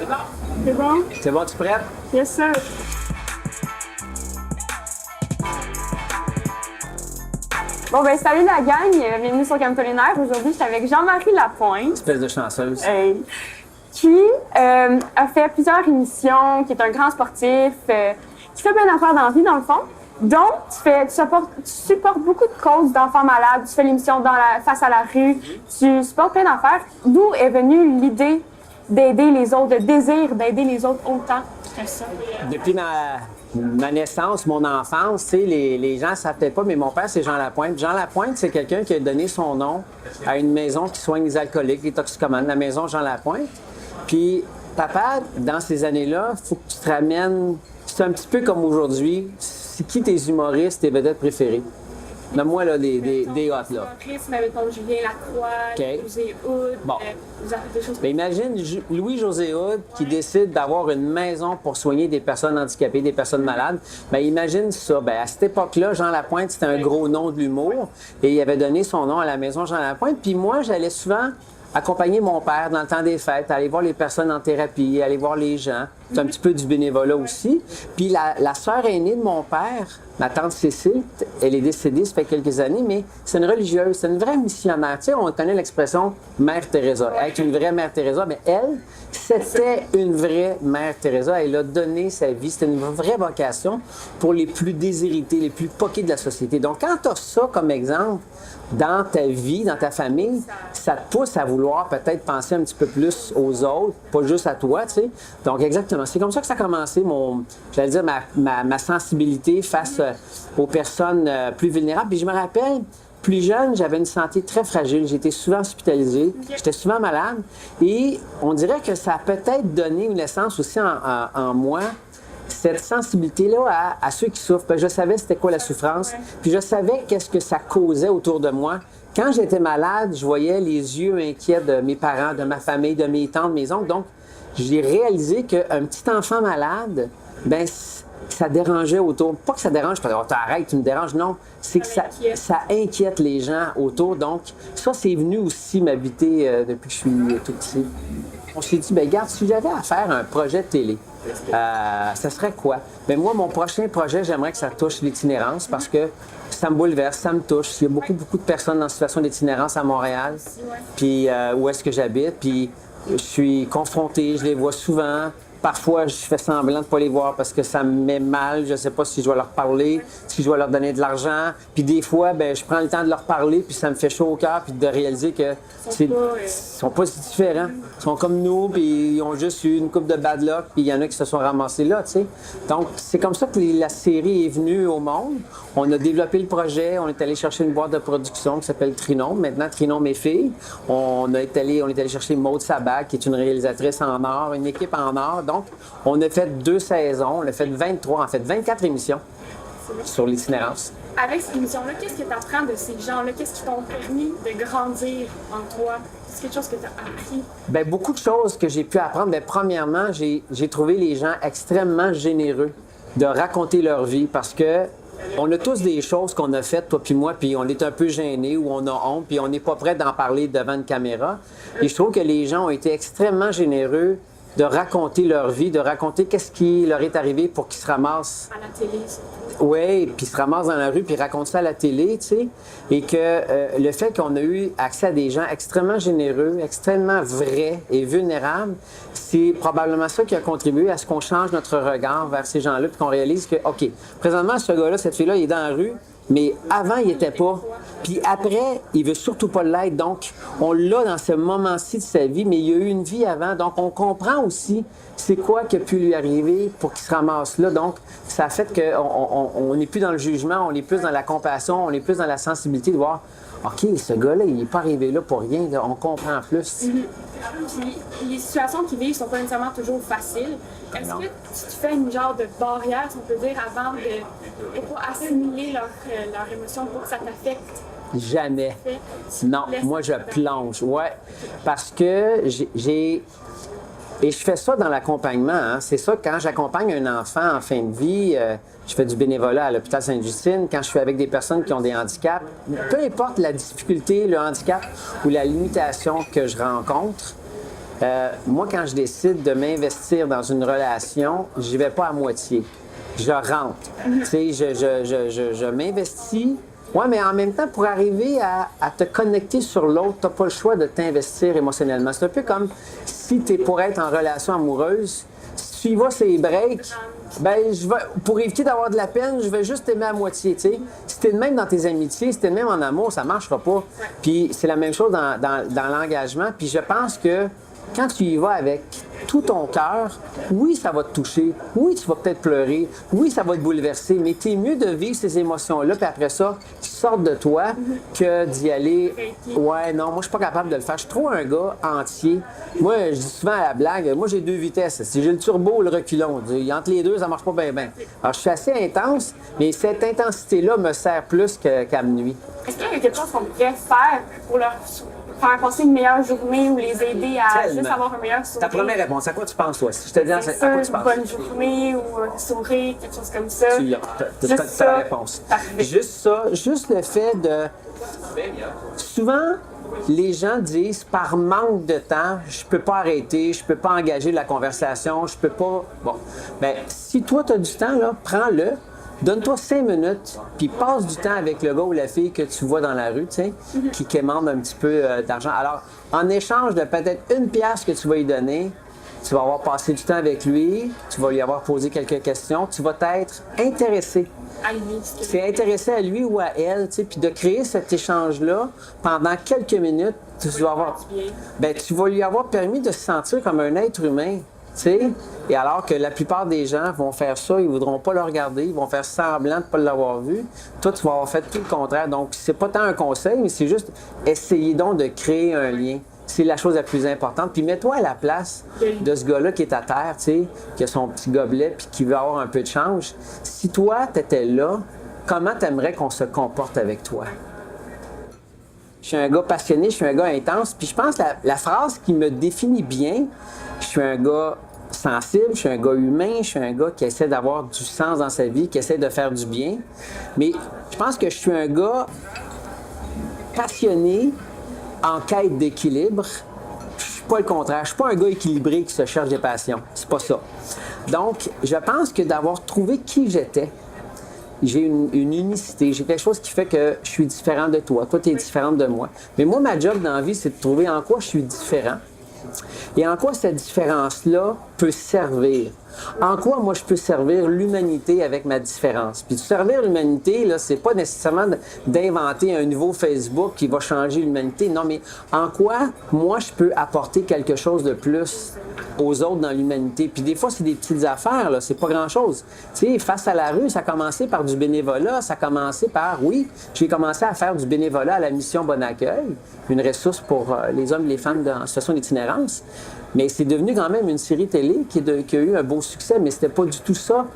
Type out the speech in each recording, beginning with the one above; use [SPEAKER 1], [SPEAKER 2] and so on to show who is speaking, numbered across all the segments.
[SPEAKER 1] C'est bon?
[SPEAKER 2] C'est bon, tu es prête?
[SPEAKER 1] Yes, sir. Bon, ben salut la gang, bienvenue sur Camtolinaire. Aujourd'hui, je suis avec Jean-Marie Lapointe.
[SPEAKER 2] Espèce de chanceuse.
[SPEAKER 1] Qui a fait plusieurs émissions, qui est un grand sportif, qui fait plein d'affaires dans la vie, dans le fond. Donc, tu supportes beaucoup de causes d'enfants malades, tu fais l'émission Face à la rue, tu supportes plein d'affaires. D'où est venue l'idée d'aider les autres, le désir d'aider les autres autant que ça?
[SPEAKER 2] Depuis ma naissance, mon enfance, tu sais, les gens ne savent peut-être pas, mais mon père, c'est Jean Lapointe. Jean Lapointe, c'est quelqu'un qui a donné son nom à une maison qui soigne les alcooliques, les toxicomanes, la maison Jean Lapointe. Puis, papa, dans ces années-là, il faut que tu te ramènes, c'est un petit peu comme aujourd'hui, c'est qui tes humoristes, tes vedettes préférées? Donne-moi là, des hots, là.
[SPEAKER 1] Mettons Julien Lacroix,
[SPEAKER 2] Okay.
[SPEAKER 1] José Hood,
[SPEAKER 2] Bon.
[SPEAKER 1] des choses.
[SPEAKER 2] Bien, imagine Louis-José Hood qui décide d'avoir une maison pour soigner des personnes handicapées, des personnes malades. Bien, imagine ça. Bien, à cette époque-là, Jean Lapointe, c'était un gros nom de l'humour et il avait donné son nom à la maison Jean Lapointe. Puis moi, j'allais souvent accompagner mon père dans le temps des fêtes, aller voir les personnes en thérapie, aller voir les gens. C'est un petit peu du bénévolat aussi. Puis la sœur aînée de mon père, ma tante Cécile, elle est décédée, ça fait quelques années, mais c'est une religieuse, c'est une vraie missionnaire. Tu sais, on connaît l'expression Mère Teresa. Être une vraie Mère Teresa, mais elle, c'était une vraie Mère Teresa. Elle a donné sa vie. C'était une vraie vocation pour les plus déshérités, les plus poqués de la société. Donc, quand tu as ça comme exemple dans ta vie, dans ta famille, ça te pousse à vouloir peut-être penser un petit peu plus aux autres, pas juste à toi, tu sais. Donc, exactement. C'est comme ça que ça a commencé, ma sensibilité face aux personnes plus vulnérables. Puis je me rappelle, plus jeune, j'avais une santé très fragile. J'étais souvent hospitalisé. J'étais souvent malade. Et on dirait que ça a peut-être donné une naissance aussi en moi, cette sensibilité-là à ceux qui souffrent. Puis je savais c'était quoi la souffrance. Puis je savais qu'est-ce que ça causait autour de moi. Quand j'étais malade, je voyais les yeux inquiets de mes parents, de ma famille, de mes tantes, mes oncles. Donc, j'ai réalisé qu'un petit enfant malade, ben ça dérangeait autour. Pas que ça dérange, parce que oh, t'arrêtes, tu me déranges. Non, c'est que ça inquiète les gens autour. Donc, ça, c'est venu aussi m'habiter depuis que je suis tout petit. On s'est dit, bien, regarde, si j'avais à faire un projet de télé, ça serait quoi? Bien, moi, mon prochain projet, j'aimerais que ça touche l'itinérance parce que ça me bouleverse, ça me touche. Il y a beaucoup de personnes en situation d'itinérance à Montréal, puis où est-ce que j'habite, puis je suis confronté, je les vois souvent. Parfois, je fais semblant de ne pas les voir parce que ça me met mal. Je ne sais pas si je dois leur parler, si je dois leur donner de l'argent. Puis des fois, ben, je prends le temps de leur parler, puis ça me fait chaud au cœur, puis de réaliser que ils sont pas si différents. Ils sont comme nous, puis ils ont juste eu une coupe de bad luck, puis il y en a qui se sont ramassés là, tu sais. Donc, c'est comme ça que la série est venue au monde. On a développé le projet, on est allé chercher une boîte de production qui s'appelle Trinôme. Maintenant, Trinôme et filles. On est allé chercher Maude Sabac, qui est une réalisatrice en or, une équipe en or. Donc, on a fait 2 saisons, on a fait 24 émissions sur l'itinérance.
[SPEAKER 1] Avec cette émission-là, qu'est-ce que tu apprends de ces gens-là? Qu'est-ce qui t'ont permis de grandir en toi? C'est quelque chose que tu as appris? Bien,
[SPEAKER 2] beaucoup de choses que j'ai pu apprendre. Bien, premièrement, j'ai trouvé les gens extrêmement généreux de raconter leur vie parce que on a tous des choses qu'on a faites, toi puis moi, puis on est un peu gênés ou on a honte, puis on n'est pas prêt d'en parler devant une caméra. Et je trouve que les gens ont été extrêmement généreux de raconter leur vie, de raconter qu'est-ce qui leur est arrivé pour qu'ils se ramassent
[SPEAKER 1] à la télé.
[SPEAKER 2] Oui, puis se ramassent dans la rue, puis racontent ça à la télé, tu sais. Et que le fait qu'on a eu accès à des gens extrêmement généreux, extrêmement vrais et vulnérables, c'est probablement ça qui a contribué à ce qu'on change notre regard vers ces gens-là, puis qu'on réalise que, OK, présentement, ce gars-là, cette fille-là, il est dans la rue, mais avant, il n'était pas. Puis après, il veut surtout pas l'être. Donc, on l'a dans ce moment-ci de sa vie, mais il y a eu une vie avant. Donc, on comprend aussi c'est quoi qui a pu lui arriver pour qu'il se ramasse là. Donc, ça fait qu'on n'est plus dans le jugement, on est plus dans la compassion, on est plus dans la sensibilité de voir, OK, ce gars-là, il n'est pas arrivé là pour rien. Là, on comprend plus.
[SPEAKER 1] Puis, les situations qu'ils vivent ne sont pas nécessairement toujours faciles. Est-ce que tu fais une genre de barrière, si on peut dire, avant de ne pas assimiler leur émotion pour que ça t'affecte?
[SPEAKER 2] Jamais. Non, moi, je plonge. Ouais. Parce que j'ai... Et je fais ça dans l'accompagnement. Hein. C'est ça, quand j'accompagne un enfant en fin de vie, je fais du bénévolat à l'hôpital Sainte-Justine, quand je suis avec des personnes qui ont des handicaps, peu importe la difficulté, le handicap ou la limitation que je rencontre, Moi, quand je décide de m'investir dans une relation, j'y vais pas à moitié. Je rentre. Tu sais, je m'investis. Oui, mais en même temps, pour arriver à te connecter sur l'autre, tu n'as pas le choix de t'investir émotionnellement. C'est un peu comme si tu es pour être en relation amoureuse. Si tu y vas ces breaks, ben pour éviter d'avoir de la peine, je vais juste t'aimer à moitié, tu sais. Si t'es de même dans tes amitiés, si t'es de même en amour, ça marchera pas. Puis c'est la même chose dans l'engagement. Puis je pense que quand tu y vas avec tout ton cœur, oui, ça va te toucher. Oui, tu vas peut-être pleurer. Oui, ça va te bouleverser. Mais t'es mieux de vivre ces émotions-là, puis après ça, sortent de toi, que d'y aller. Ouais, non, moi, je suis pas capable de le faire. Je suis trop un gars entier. Moi, je dis souvent à la blague, moi, j'ai 2 vitesses. Si j'ai le turbo ou le reculon, entre les deux, ça marche pas bien, bien. Alors, je suis assez intense, mais cette intensité-là me sert plus qu'à me nuire.
[SPEAKER 1] Est-ce qu'il y a quelque chose qu'on pourrait faire pour leur faire passer une meilleure journée ou les aider à juste avoir un meilleur sourire?
[SPEAKER 2] Ta première réponse, à quoi tu penses, toi? Si je te dis, à quoi tu penses?
[SPEAKER 1] Une bonne journée ou un sourire, quelque chose comme ça.
[SPEAKER 2] Tu l'as. Tu as la réponse.
[SPEAKER 1] Parfait.
[SPEAKER 2] Juste ça, juste le fait de... Souvent, les gens disent, par manque de temps, je peux pas arrêter, je peux pas engager la conversation, je peux pas... Bon, bien, si toi, tu as du temps, là, prends-le. Donne-toi 5 minutes, puis passe du temps avec le gars ou la fille que tu vois dans la rue, tu sais, qui quémande un petit peu d'argent. Alors, en échange de peut-être 1 pièce que tu vas lui donner, tu vas avoir passé du temps avec lui, tu vas lui avoir posé quelques questions, tu vas t'être intéressé. C'est intéressé à lui ou à elle, tu sais, puis de créer cet échange-là pendant quelques minutes, tu vas lui avoir permis de se sentir comme un être humain. T'sais? Et alors que la plupart des gens vont faire ça, ils ne voudront pas le regarder, ils vont faire semblant de ne pas l'avoir vu. Toi, tu vas avoir fait tout le contraire. Donc, c'est pas tant un conseil, mais c'est juste essayer donc de créer un lien. C'est la chose la plus importante. Puis mets-toi à la place de ce gars-là qui est à terre, tu sais, qui a son petit gobelet puis qui veut avoir un peu de change. Si toi, tu étais là, comment tu aimerais qu'on se comporte avec toi? Je suis un gars passionné, je suis un gars intense. Puis je pense que la phrase qui me définit bien, je suis un gars sensible, je suis un gars humain, je suis un gars qui essaie d'avoir du sens dans sa vie, qui essaie de faire du bien. Mais je pense que je suis un gars passionné, en quête d'équilibre. Je suis pas le contraire. Je suis pas un gars équilibré qui se cherche des passions. C'est pas ça. Donc, je pense que d'avoir trouvé qui j'étais, j'ai une unicité, j'ai quelque chose qui fait que je suis différent de toi. Toi, tu es différente de moi. Mais moi, ma job dans la vie, c'est de trouver en quoi je suis différent. Et en quoi cette différence-là peut servir? En quoi, moi, je peux servir l'humanité avec ma différence? Puis, servir l'humanité, là, c'est pas nécessairement d'inventer un nouveau Facebook qui va changer l'humanité. Non, mais en quoi, moi, je peux apporter quelque chose de plus aux autres dans l'humanité? Puis, des fois, c'est des petites affaires, là, c'est pas grand-chose. Tu sais, face à la rue, ça a commencé par du bénévolat, ça a commencé par, oui, j'ai commencé à faire du bénévolat à la mission Bon Accueil, une ressource pour les hommes et les femmes en situation d'itinérance. Mais c'est devenu quand même une série télé qui a eu un beau succès, mais c'était pas du tout ça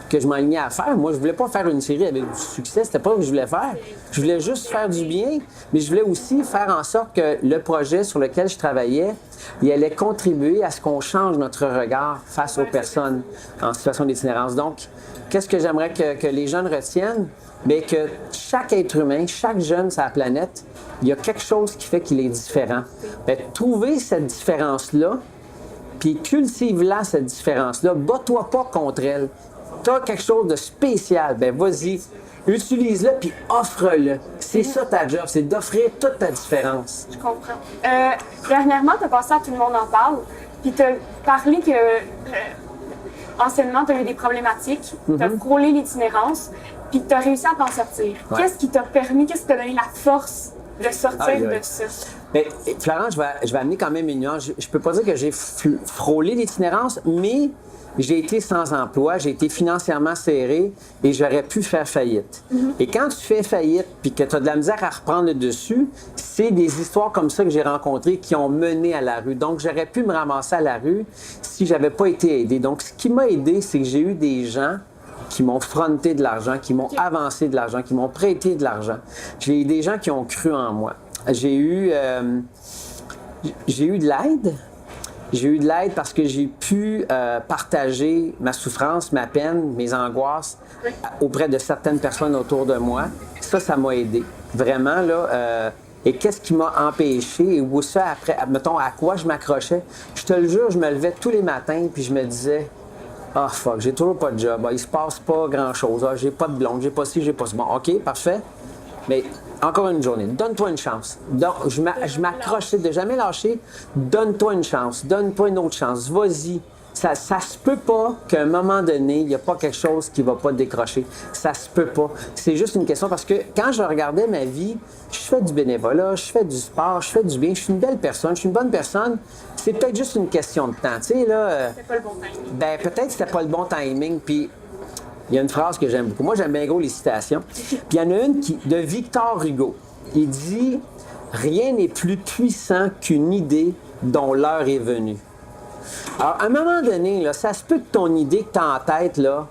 [SPEAKER 2] que je m'alignais à faire. Moi, je voulais pas faire une série avec du succès, c'était pas ce que je voulais faire. Je voulais juste faire du bien, mais je voulais aussi faire en sorte que le projet sur lequel je travaillais, il allait contribuer à ce qu'on change notre regard face aux personnes en situation d'itinérance. Donc, qu'est-ce que j'aimerais que les jeunes retiennent? Bien, que chaque être humain, chaque jeune sur la planète, il y a quelque chose qui fait qu'il est différent. Bien, trouver cette différence-là, puis cultive-la, cette différence-là. Bats-toi pas contre elle. Tu as quelque chose de spécial, bien, vas-y, utilise-le, puis offre-le. C'est ça ta job, c'est d'offrir toute ta différence.
[SPEAKER 1] Je comprends. Dernièrement, tu as passé à Tout le monde en parle, puis tu as parlé que anciennement, tu as eu des problématiques, tu as frôlé l'itinérance, puis tu as réussi à t'en sortir.
[SPEAKER 2] Ouais.
[SPEAKER 1] Qu'est-ce qui t'a permis, qu'est-ce qui t'a donné la force de sortir de ça?
[SPEAKER 2] Bien, Florence, je vais amener quand même une nuance. Je peux pas dire que j'ai frôlé l'itinérance, mais j'ai été sans emploi, j'ai été financièrement serré et j'aurais pu faire faillite. Et quand tu fais faillite puis que tu as de la misère à reprendre le dessus, c'est des histoires comme ça que j'ai rencontrées qui ont mené à la rue. Donc, j'aurais pu me ramasser à la rue si j'avais pas été aidé. Donc, ce qui m'a aidé, c'est que j'ai eu des gens qui m'ont fronté de l'argent, qui m'ont avancé de l'argent, qui m'ont prêté de l'argent. J'ai eu des gens qui ont cru en moi. J'ai eu de l'aide. J'ai eu de l'aide parce que j'ai pu partager ma souffrance, ma peine, mes angoisses auprès de certaines personnes autour de moi. Ça m'a aidé. Vraiment, là, et qu'est-ce qui m'a empêché et où ça, après, mettons, à quoi je m'accrochais. Je te le jure, je me levais tous les matins puis je me disais, ah fuck, j'ai toujours pas de job, il se passe pas grand-chose, j'ai pas de blonde, j'ai pas ci, j'ai pas ça. Bon, OK, parfait, mais encore une journée, donne-toi une chance. Donc, je m'accrochais de jamais lâcher, donne-toi une chance, donne-toi une autre chance, vas-y. Ça se peut pas qu'à un moment donné, il n'y a pas quelque chose qui va pas décrocher. Ça se peut pas. C'est juste une question parce que quand je regardais ma vie, je fais du bénévolat, je fais du sport, je fais du bien, je suis une belle personne, je suis une bonne personne. C'est peut-être juste une question de temps. Tu sais, là.
[SPEAKER 1] C'était pas le bon timing.
[SPEAKER 2] Ben, peut-être que c'était pas le bon timing. Puis, il y a une phrase que j'aime beaucoup. Moi, j'aime bien gros les citations. Puis, il y en a une de Victor Hugo. Il dit « Rien n'est plus puissant qu'une idée dont l'heure est venue. » Alors, à un moment donné, là, ça se peut que ton idée que tu as en tête, là,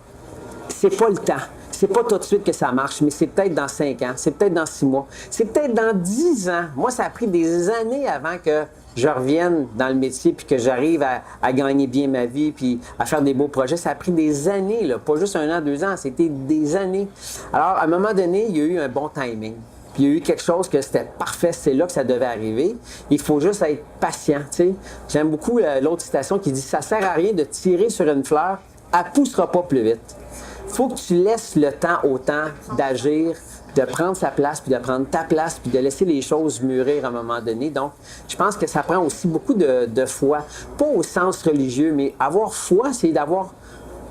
[SPEAKER 2] c'est pas le temps. C'est pas tout de suite que ça marche, mais c'est peut-être dans 5 ans, c'est peut-être dans 6 mois, c'est peut-être dans 10 ans. Moi, ça a pris des années avant que je revienne dans le métier puis que j'arrive à gagner bien ma vie puis à faire des beaux projets. Ça a pris des années, là, pas juste 1 an, 2 ans, c'était des années. Alors, à un moment donné, il y a eu un bon timing. Puis il y a eu quelque chose que c'était parfait, c'est là que ça devait arriver. Il faut juste être patient, tu sais. J'aime beaucoup l'autre citation qui dit « Ça sert à rien de tirer sur une fleur, elle ne poussera pas plus vite. » Il faut que tu laisses le temps au temps d'agir, de prendre sa place, puis de prendre ta place, puis de laisser les choses mûrir à un moment donné. Donc, je pense que ça prend aussi beaucoup de foi. Pas au sens religieux, mais avoir foi, c'est d'avoir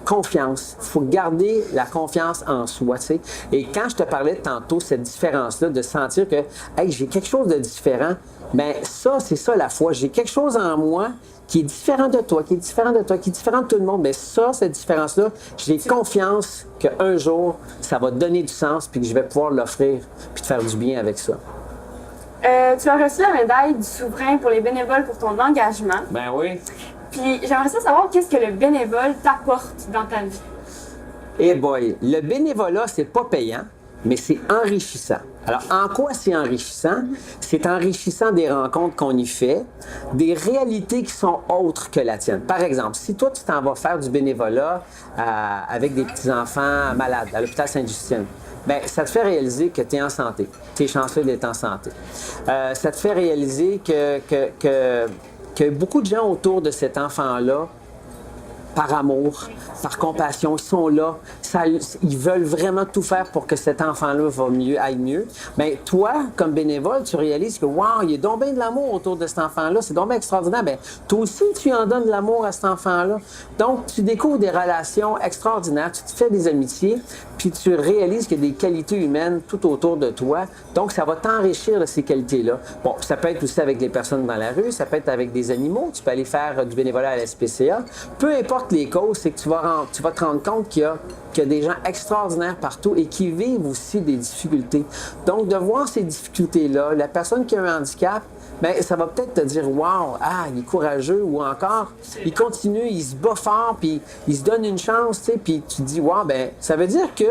[SPEAKER 2] confiance. Il faut garder la confiance en soi, tu sais. Et quand je te parlais tantôt, cette différence-là, de sentir que, hey, j'ai quelque chose de différent, bien, ça, c'est ça la foi. J'ai quelque chose en moi qui est différent de toi, qui est différent de toi, qui est différent de tout le monde. Bien, ça, cette différence-là, j'ai confiance qu'un jour, ça va donner du sens puis que je vais pouvoir l'offrir puis te faire du bien avec ça.
[SPEAKER 1] Tu as reçu la médaille du souverain pour les bénévoles pour ton engagement.
[SPEAKER 2] Ben oui.
[SPEAKER 1] Puis j'aimerais savoir qu'est-ce que le bénévole t'apporte dans ta vie.
[SPEAKER 2] Eh boy, le bénévolat, c'est pas payant, mais c'est enrichissant. Alors, en quoi c'est enrichissant? C'est enrichissant des rencontres qu'on y fait, des réalités qui sont autres que la tienne. Par exemple, si toi, tu t'en vas faire du bénévolat avec des petits-enfants malades à l'hôpital Sainte-Justine, bien, ça te fait réaliser que tu es en santé. Tu es chanceux d'être en santé. Ça te fait réaliser que beaucoup de gens autour de cet enfant-là, par amour, par compassion, ils sont là, ils veulent vraiment tout faire pour que cet enfant-là aille mieux. Bien, toi, comme bénévole, tu réalises que, wow, il y a donc bien de l'amour autour de cet enfant-là, c'est donc bien extraordinaire. Bien, toi aussi, tu en donnes de l'amour à cet enfant-là. Donc, tu découvres des relations extraordinaires, tu te fais des amitiés, puis tu réalises qu'il y a des qualités humaines tout autour de toi. Donc, ça va t'enrichir de ces qualités-là. Bon, ça peut être aussi avec les personnes dans la rue, ça peut être avec des animaux, tu peux aller faire du bénévolat à la SPCA. Peu importe les causes, c'est que tu vas te rendre compte qu'il y a des gens extraordinaires partout et qui vivent aussi des difficultés. Donc, de voir ces difficultés-là, la personne qui a un handicap, bien, ça va peut-être te dire « Wow, il est courageux » ou encore « Il continue, il se bat fort, puis il se donne une chance, tu sais, puis tu te dis « Wow, bien, ça veut dire que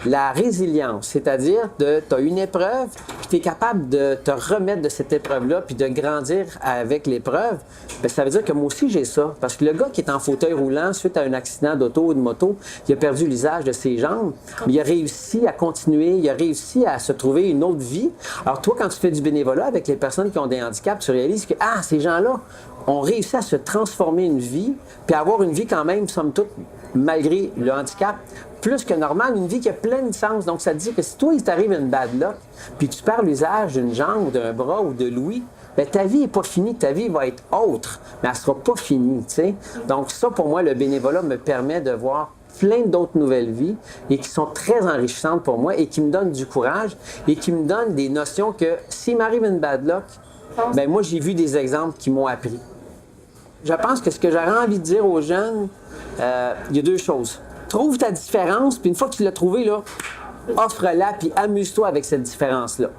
[SPEAKER 2] la résilience, c'est-à-dire que tu as une épreuve, puis tu es capable de te remettre de cette épreuve-là, puis de grandir avec l'épreuve, bien, ça veut dire que moi aussi j'ai ça. Parce que le gars qui est en fauteuil roulant suite à un accident d'auto ou de moto, il a perdu l'usage de ses jambes, mais il a réussi à continuer, il a réussi à se trouver une autre vie. Alors toi, quand tu fais du bénévolat avec les personnes qui ont des handicaps, tu réalises que, ces gens-là ont réussi à se transformer une vie, puis à avoir une vie quand même, somme toute, malgré le handicap, plus que normal, une vie qui a plein de sens. Donc, ça te dit que si toi, il t'arrive une bad luck, puis tu perds l'usage d'une jambe, ou d'un bras ou de l'ouïe, bien, ta vie n'est pas finie, ta vie va être autre, mais elle ne sera pas finie, tu sais. Donc, ça, pour moi, le bénévolat me permet de voir plein d'autres nouvelles vies et qui sont très enrichissantes pour moi et qui me donnent du courage et qui me donnent des notions que s'il m'arrive une bad luck, bien, moi, j'ai vu des exemples qui m'ont appris. Je pense que ce que j'aurais envie de dire aux jeunes, il y a 2 choses. Trouve ta différence, puis une fois que tu l'as trouvée, là, offre-la, puis amuse-toi avec cette différence-là.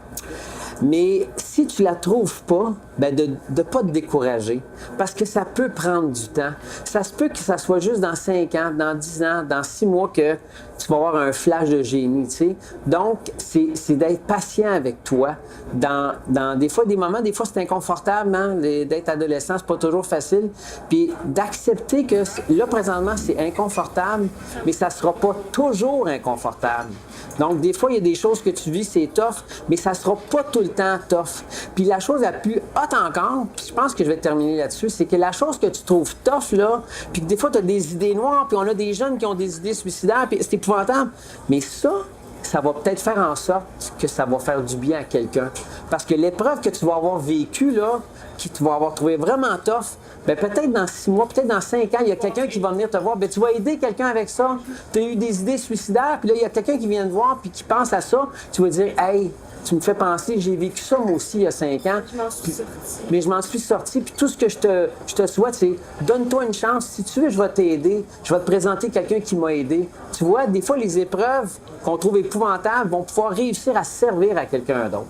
[SPEAKER 2] Mais si tu la trouves pas, ben de ne pas te décourager, parce que ça peut prendre du temps. Ça se peut que ça soit juste dans 5 ans, dans 10 ans, dans 6 mois que tu vas avoir un flash de génie, tu sais. Donc, c'est d'être patient avec toi. Dans des fois, des moments, des fois, c'est inconfortable, hein, d'être adolescent, c'est pas toujours facile. Puis d'accepter que là, présentement, c'est inconfortable, mais ça sera pas toujours inconfortable. Donc, des fois, il y a des choses que tu vis, c'est tough, mais ça sera pas tout le temps tough. Puis la chose la plus haute encore, puis je pense que je vais terminer là-dessus, c'est que la chose que tu trouves tough, là, puis que des fois, tu as des idées noires, puis on a des jeunes qui ont des idées suicidaires, puis c'est épouvantable. Mais ça va peut-être faire en sorte que ça va faire du bien à quelqu'un. Parce que l'épreuve que tu vas avoir vécue, là, que tu vas avoir trouvé vraiment tough, bien, peut-être dans 6 mois, peut-être dans 5 ans, il y a quelqu'un qui va venir te voir, bien, tu vas aider quelqu'un avec ça. Tu as eu des idées suicidaires, puis là, il y a quelqu'un qui vient te voir, puis qui pense à ça. Tu vas dire, hey, tu me fais penser, j'ai vécu ça moi aussi il y a 5 ans.
[SPEAKER 1] Je m'en suis sortie.
[SPEAKER 2] Mais je m'en suis sorti, puis tout ce que je te souhaite, c'est donne-toi une chance. Si tu veux, je vais t'aider. Je vais te présenter quelqu'un qui m'a aidé. Tu vois, des fois, les épreuves qu'on trouve épouvantables vont pouvoir réussir à servir à quelqu'un d'autre.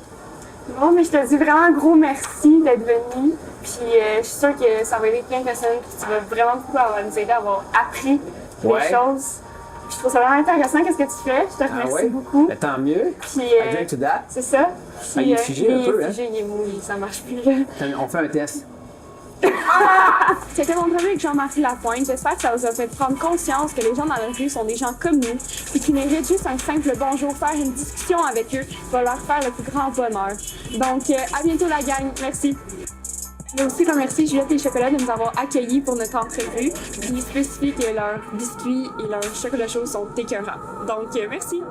[SPEAKER 1] Bon, mais je te dis vraiment un gros merci d'être venu. Puis je suis sûre que ça va aider plein de personnes. Puis tu vas vraiment beaucoup nous aider à avoir appris des choses. Puis je trouve ça vraiment intéressant qu'est-ce que tu fais. Je te remercie beaucoup.
[SPEAKER 2] Ben, tant mieux.
[SPEAKER 1] Puis,
[SPEAKER 2] I drink to that.
[SPEAKER 1] c'est ça. Puis,
[SPEAKER 2] il est figé un peu,
[SPEAKER 1] il est figé, il est mou, ça marche plus. Là.
[SPEAKER 2] On fait un test.
[SPEAKER 1] C'était mon premier avec Jean-Marie Lapointe. J'espère que ça vous a fait prendre conscience que les gens dans la rue sont des gens comme nous et qui méritent juste un simple bonjour, faire une discussion avec eux va leur faire le plus grand bonheur. Donc, à bientôt la gang. Merci. Je veux aussi remercier Juliette et Chocolat de nous avoir accueillis pour notre entrevue. Puis spécifier que leurs biscuits et leurs chocolats chauds sont écœurants. Donc, merci.